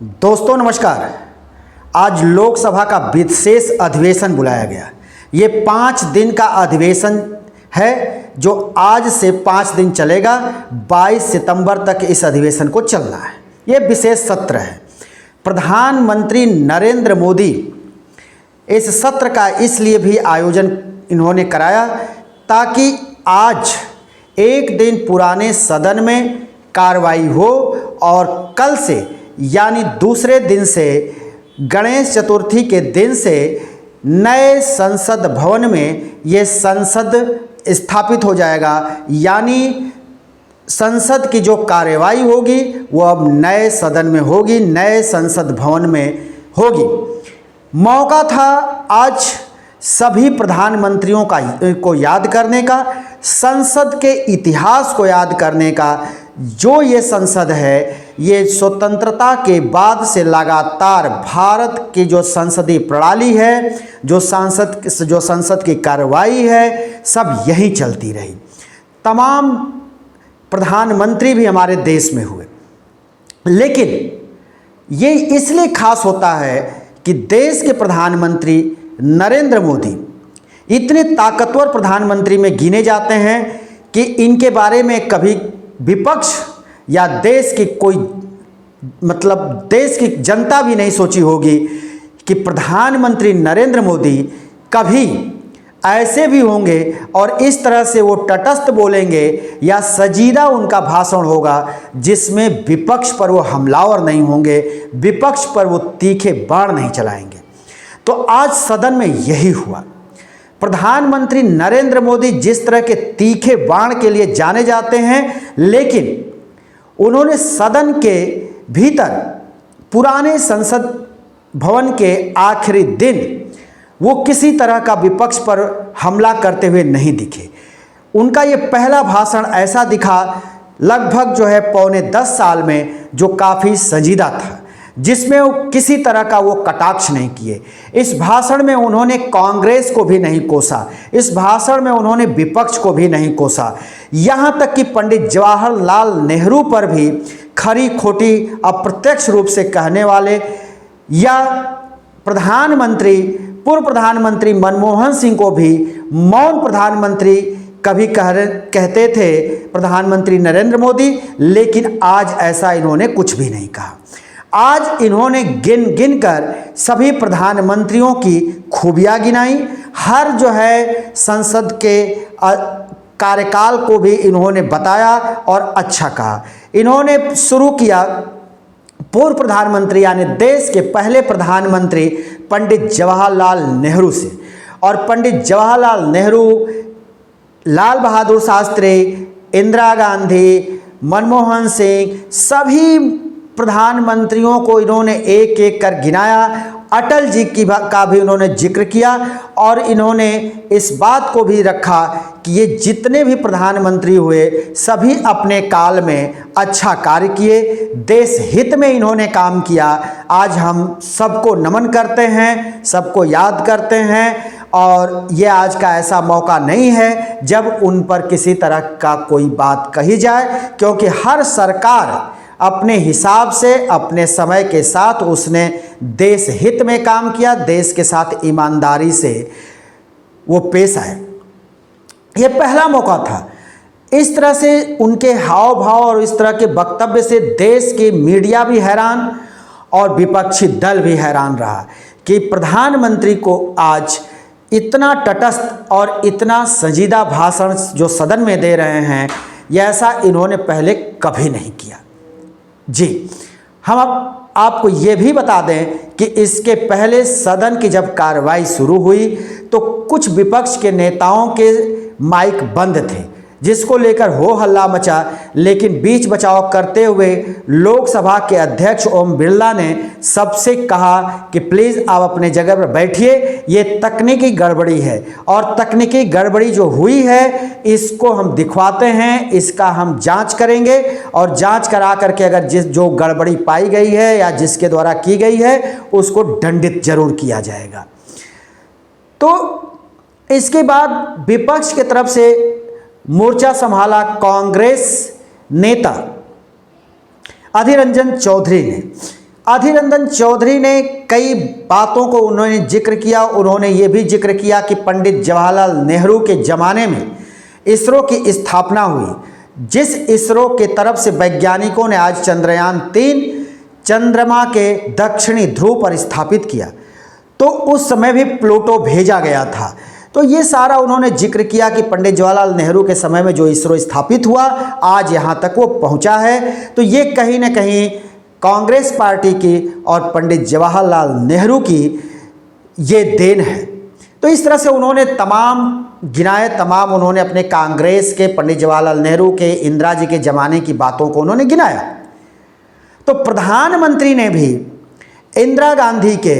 दोस्तों नमस्कार। आज लोकसभा का विशेष अधिवेशन बुलाया गया। ये 5 दिन का अधिवेशन है जो आज से 5 दिन चलेगा। 22 सितंबर तक इस अधिवेशन को चलना है। ये विशेष सत्र है। प्रधानमंत्री नरेंद्र मोदी इस सत्र का इसलिए भी आयोजन इन्होंने कराया ताकि आज एक दिन पुराने सदन में कार्रवाई हो और कल से यानी दूसरे दिन से गणेश चतुर्थी के दिन से नए संसद भवन में ये संसद स्थापित हो जाएगा। यानी संसद की जो कार्यवाही होगी वो अब नए सदन में होगी, नए संसद भवन में होगी। मौका था आज सभी प्रधानमंत्रियों को याद करने का, संसद के इतिहास को याद करने का। जो ये संसद है ये स्वतंत्रता के बाद से लगातार भारत की जो संसदीय प्रणाली है, जो संसद की कार्रवाई है, सब यही चलती रही। तमाम प्रधानमंत्री भी हमारे देश में हुए, लेकिन ये इसलिए खास होता है कि देश के प्रधानमंत्री नरेंद्र मोदी इतने ताकतवर प्रधानमंत्री में गिने जाते हैं कि इनके बारे में कभी विपक्ष या देश की कोई देश की जनता भी नहीं सोची होगी कि प्रधानमंत्री नरेंद्र मोदी कभी ऐसे भी होंगे और इस तरह से वो तटस्थ बोलेंगे या सजीदा उनका भाषण होगा जिसमें विपक्ष पर वो हमलावर नहीं होंगे, विपक्ष पर वो तीखे बाण नहीं चलाएंगे। तो आज सदन में यही हुआ। प्रधानमंत्री नरेंद्र मोदी जिस तरह के तीखे बाण के लिए जाने जाते हैं, लेकिन उन्होंने सदन के भीतर पुराने संसद भवन के आखिरी दिन वो किसी तरह का विपक्ष पर हमला करते हुए नहीं दिखे। उनका ये पहला भाषण ऐसा दिखा लगभग जो है 9.25 साल में, जो काफ़ी संजीदा था, जिसमें वो किसी तरह का वो कटाक्ष नहीं किए। इस भाषण में उन्होंने कांग्रेस को भी नहीं कोसा, इस भाषण में उन्होंने विपक्ष को भी नहीं कोसा। यहाँ तक कि पंडित जवाहरलाल नेहरू पर भी खरी खोटी अप्रत्यक्ष रूप से कहने वाले या पूर्व प्रधानमंत्री मनमोहन सिंह को भी मौन प्रधानमंत्री कभी कहते थे प्रधानमंत्री नरेंद्र मोदी, लेकिन आज ऐसा इन्होंने कुछ भी नहीं कहा। आज इन्होंने गिन कर सभी प्रधानमंत्रियों की खूबियां गिनाई। हर जो है संसद के कार्यकाल को भी इन्होंने बताया और अच्छा कहा। इन्होंने शुरू किया पूर्व प्रधानमंत्री यानी देश के पहले प्रधानमंत्री पंडित जवाहरलाल नेहरू से, और पंडित जवाहरलाल नेहरू, लाल बहादुर शास्त्री, इंदिरा गांधी, मनमोहन सिंह, सभी प्रधानमंत्रियों को इन्होंने एक एक कर गिनाया। अटल जी का भी उन्होंने जिक्र किया और इन्होंने इस बात को भी रखा कि ये जितने भी प्रधानमंत्री हुए सभी अपने काल में अच्छा कार्य किए, देश हित में इन्होंने काम किया। आज हम सबको नमन करते हैं, सबको याद करते हैं, और ये आज का ऐसा मौका नहीं है जब उन पर किसी तरह का कोई बात कही जाए, क्योंकि हर सरकार अपने हिसाब से अपने समय के साथ उसने देश हित में काम किया, देश के साथ ईमानदारी से वो पेश आए। ये पहला मौका था। इस तरह से उनके हाव भाव और इस तरह के वक्तव्य से देश की मीडिया भी हैरान और विपक्षी दल भी हैरान रहा कि प्रधानमंत्री को आज इतना तटस्थ और इतना संजीदा भाषण जो सदन में दे रहे हैं, ऐसा इन्होंने पहले कभी नहीं किया। जी, हम अब आपको ये भी बता दें कि इसके पहले सदन की जब कार्रवाई शुरू हुई तो कुछ विपक्ष के नेताओं के माइक बंद थे, जिसको लेकर हो हल्ला मचा। लेकिन बीच बचाव करते हुए लोकसभा के अध्यक्ष ओम बिरला ने सबसे कहा कि प्लीज़ आप अपने जगह पर बैठिए, ये तकनीकी गड़बड़ी है और तकनीकी गड़बड़ी जो हुई है इसको हम दिखवाते हैं, इसका हम जांच करेंगे और जांच करा करके अगर जो गड़बड़ी पाई गई है या जिसके द्वारा की गई है उसको दंडित जरूर किया जाएगा। तो इसके बाद विपक्ष की तरफ से मोर्चा संभाला कांग्रेस नेता अधीर रंजन चौधरी ने। अधीर रंजन चौधरी ने कई बातों को उन्होंने जिक्र किया। उन्होंने ये भी जिक्र किया कि पंडित जवाहरलाल नेहरू के ज़माने में इसरो की स्थापना हुई। जिस इसरो के तरफ से वैज्ञानिकों ने आज चंद्रयान 3 चंद्रमा के दक्षिणी ध्रुव पर स्थापित किया, तो उस समय भी प्लूटो भेजा गया था। तो ये सारा उन्होंने जिक्र किया कि पंडित जवाहरलाल नेहरू के समय में जो इसरो स्थापित हुआ, आज यहाँ तक वो पहुँचा है। तो ये कहीं ना कहीं कांग्रेस पार्टी की और पंडित जवाहरलाल नेहरू की ये देन है। तो इस तरह से उन्होंने तमाम उन्होंने अपने कांग्रेस के, पंडित जवाहरलाल नेहरू के, इंदिरा जी के ज़माने की बातों को उन्होंने गिनाया। तो प्रधानमंत्री ने भी इंदिरा गांधी के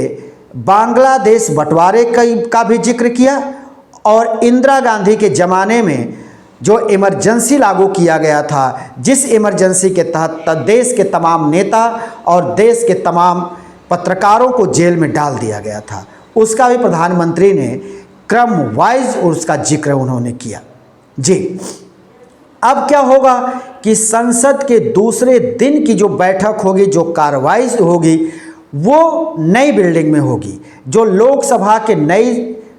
बांग्लादेश बंटवारे का भी जिक्र किया और इंदिरा गांधी के ज़माने में जो इमरजेंसी लागू किया गया था, जिस इमरजेंसी के तहत देश के तमाम नेता और देश के तमाम पत्रकारों को जेल में डाल दिया गया था, उसका भी प्रधानमंत्री ने क्रम वाइज उसका जिक्र उन्होंने किया। जी, अब क्या होगा कि संसद के दूसरे दिन की जो बैठक होगी, जो कार्रवाई होगी, वो नई बिल्डिंग में होगी। जो लोकसभा के नई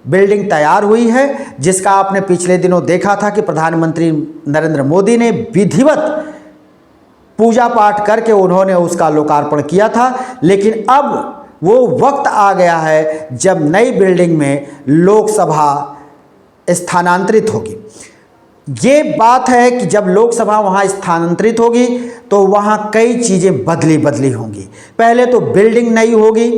बिल्डिंग तैयार हुई है, जिसका आपने पिछले दिनों देखा था कि प्रधानमंत्री नरेंद्र मोदी ने विधिवत पूजा पाठ करके उन्होंने उसका लोकार्पण किया था। लेकिन अब वो वक्त आ गया है जब नई बिल्डिंग में लोकसभा स्थानांतरित होगी। ये बात है कि जब लोकसभा वहाँ स्थानांतरित होगी तो वहाँ कई चीज़ें बदली होंगी। पहले तो बिल्डिंग नई होगी,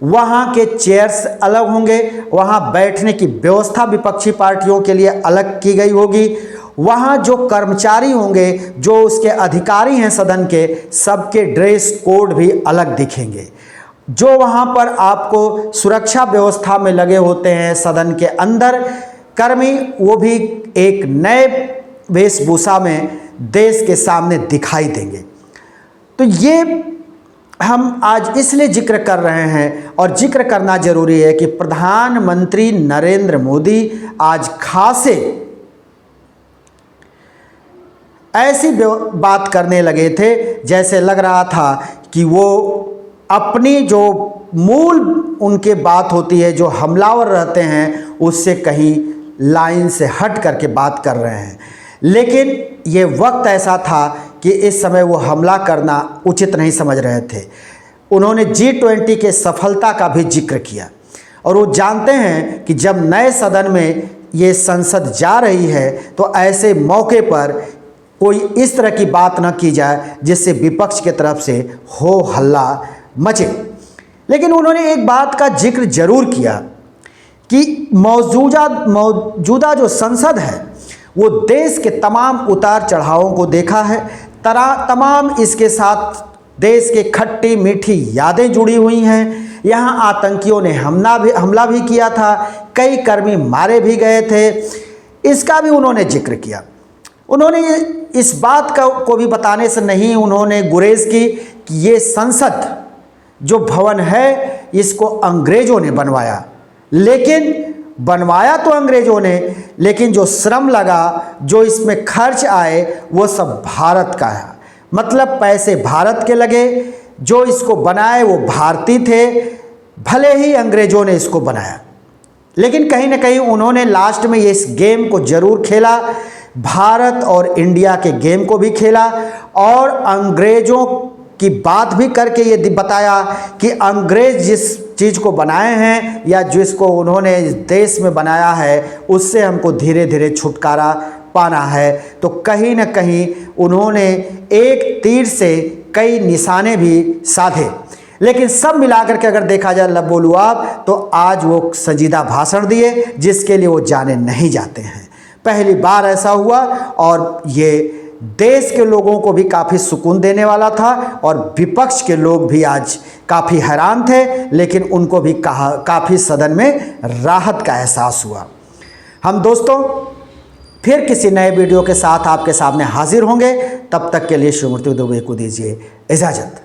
वहाँ के चेयर्स अलग होंगे, वहाँ बैठने की व्यवस्था विपक्षी पार्टियों के लिए अलग की गई होगी, वहाँ जो कर्मचारी होंगे, जो उसके अधिकारी हैं सदन के, सबके ड्रेस कोड भी अलग दिखेंगे। जो वहाँ पर आपको सुरक्षा व्यवस्था में लगे होते हैं सदन के अंदर कर्मी, वो भी एक नए वेशभूषा में देश के सामने दिखाई देंगे। तो ये हम आज इसलिए जिक्र कर रहे हैं और जिक्र करना जरूरी है कि प्रधानमंत्री नरेंद्र मोदी आज खासे ऐसी बात करने लगे थे जैसे लग रहा था कि वो अपनी जो मूल उनके बात होती है, जो हमलावर रहते हैं, उससे कहीं लाइन से हट करके बात कर रहे हैं। लेकिन ये वक्त ऐसा था कि इस समय वो हमला करना उचित नहीं समझ रहे थे। उन्होंने G20 के सफलता का भी जिक्र किया और वो जानते हैं कि जब नए सदन में ये संसद जा रही है तो ऐसे मौके पर कोई इस तरह की बात न की जाए जिससे विपक्ष के तरफ से हो हल्ला मचे। लेकिन उन्होंने एक बात का जिक्र जरूर किया कि मौजूदा जो संसद है वो देश के तमाम उतार चढ़ावों को देखा है, तमाम इसके साथ देश के खट्टी मीठी यादें जुड़ी हुई हैं। यहाँ आतंकियों ने हमला भी किया था, कई कर्मी मारे भी गए थे, इसका भी उन्होंने जिक्र किया। उन्होंने इस बात को भी बताने से नहीं उन्होंने गुरेज की कि ये संसद जो भवन है इसको अंग्रेज़ों ने बनवाया। लेकिन बनवाया तो अंग्रेज़ों ने, लेकिन जो श्रम लगा, जो इसमें खर्च आए, वो सब भारत का है। मतलब पैसे भारत के लगे, जो इसको बनाए वो भारतीय थे, भले ही अंग्रेज़ों ने इसको बनाया। लेकिन कहीं ना कहीं उन्होंने लास्ट में इस गेम को ज़रूर खेला, भारत और इंडिया के गेम को भी खेला और अंग्रेज़ों की बात भी करके ये बताया कि अंग्रेज़ जिस चीज़ को बनाए हैं या जिसको उन्होंने इस देश में बनाया है उससे हमको धीरे धीरे छुटकारा पाना है। तो कहीं ना कहीं उन्होंने एक तीर से कई निशाने भी साधे। लेकिन सब मिलाकर के अगर देखा जाए लबोलू आप, तो आज वो संजीदा भाषण दिए जिसके लिए वो जाने नहीं जाते हैं। पहली बार ऐसा हुआ और ये देश के लोगों को भी काफ़ी सुकून देने वाला था और विपक्ष के लोग भी आज काफ़ी हैरान थे, लेकिन उनको भी काफ़ी सदन में राहत का एहसास हुआ। हम दोस्तों फिर किसी नए वीडियो के साथ आपके सामने हाजिर होंगे, तब तक के लिए शिवमूर्ति दुबे को दीजिए इजाज़त।